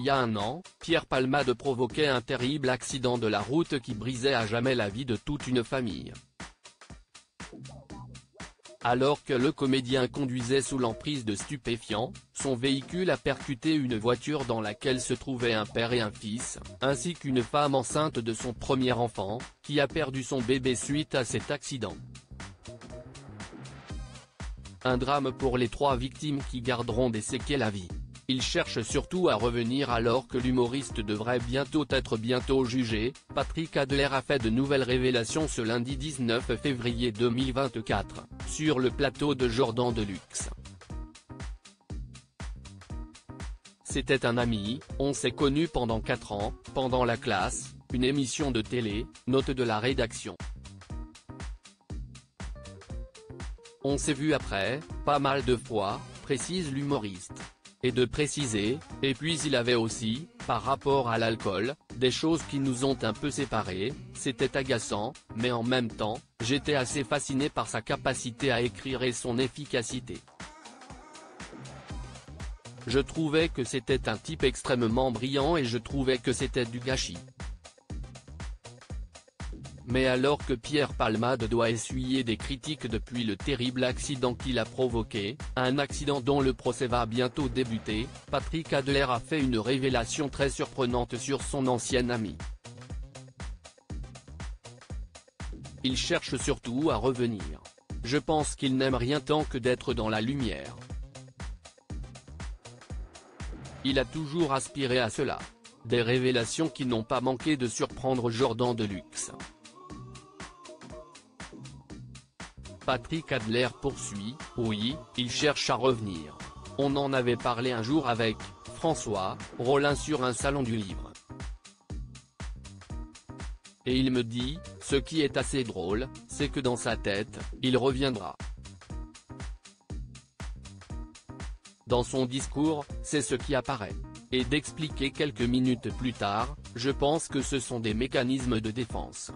y a un an, Pierre Palmade provoquait un terrible accident de la route qui brisait à jamais la vie de toute une famille. Alors que le comédien conduisait sous l'emprise de stupéfiants, son véhicule a percuté une voiture dans laquelle se trouvaient un père et un fils, ainsi qu'une femme enceinte de son premier enfant, qui a perdu son bébé suite à cet accident. Un drame pour les 3 victimes qui garderont des séquelles à vie. Il cherche surtout à revenir alors que l'humoriste devrait bientôt être jugé. Patrick Adler a fait de nouvelles révélations ce lundi 19 février 2024, sur le plateau de Jordan Deluxe. C'était un ami, on s'est connus pendant 4 ans, pendant La Classe, une émission de télé, note de la rédaction. On s'est vu après, pas mal de fois, précise l'humoriste. Et de préciser, et puis il avait aussi, par rapport à l'alcool, des choses qui nous ont un peu séparés. C'était agaçant, mais en même temps, j'étais assez fasciné par sa capacité à écrire et son efficacité. Je trouvais que c'était un type extrêmement brillant et je trouvais que c'était du gâchis. Mais alors que Pierre Palmade doit essuyer des critiques depuis le terrible accident qu'il a provoqué, un accident dont le procès va bientôt débuter, Patrick Adler a fait une révélation très surprenante sur son ancien ami. Il cherche surtout à revenir. Je pense qu'il n'aime rien tant que d'être dans la lumière. Il a toujours aspiré à cela. Des révélations qui n'ont pas manqué de surprendre Jordan Deluxe. Patrick Adler poursuit, oui, il cherche à revenir. On en avait parlé un jour avec François Rollin sur un salon du livre. Et il me dit, ce qui est assez drôle, c'est que dans sa tête, il reviendra. Dans son discours, c'est ce qui apparaît. Et d'expliquer quelques minutes plus tard, je pense que ce sont des mécanismes de défense.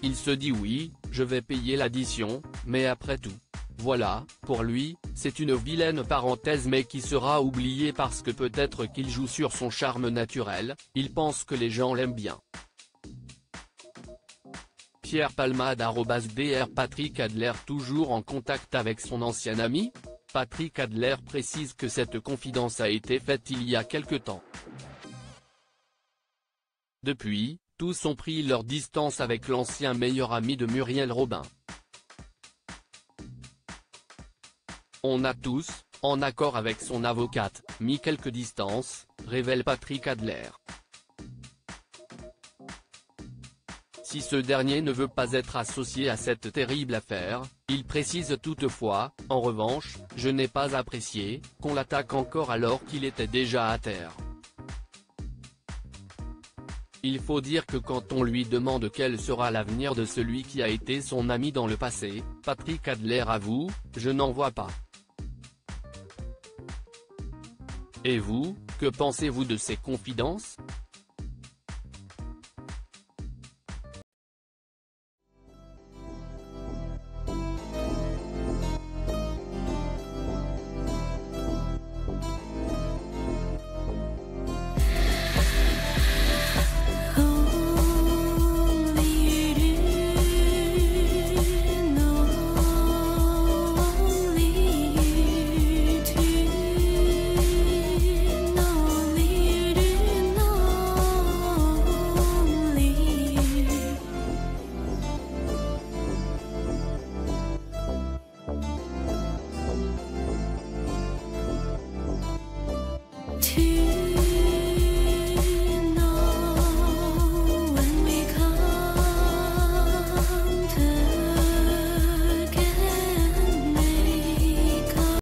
Il se dit oui, je vais payer l'addition, mais après tout. Voilà, pour lui, c'est une vilaine parenthèse mais qui sera oubliée parce que peut-être qu'il joue sur son charme naturel, il pense que les gens l'aiment bien. Pierre Palmade @Dr Patrick Adler toujours en contact avec son ancien ami ? Patrick Adler précise que cette confidence a été faite il y a quelque temps. Depuis, tous ont pris leur distance avec l'ancien meilleur ami de Muriel Robin. On a tous, en accord avec son avocate, mis quelques distances, révèle Patrick Adler. Si ce dernier ne veut pas être associé à cette terrible affaire, il précise toutefois, en revanche, je n'ai pas apprécié qu'on l'attaque encore alors qu'il était déjà à terre. Il faut dire que quand on lui demande quel sera l'avenir de celui qui a été son ami dans le passé, Patrick Adler avoue, je n'en vois pas. Et vous, que pensez-vous de ces confidences ?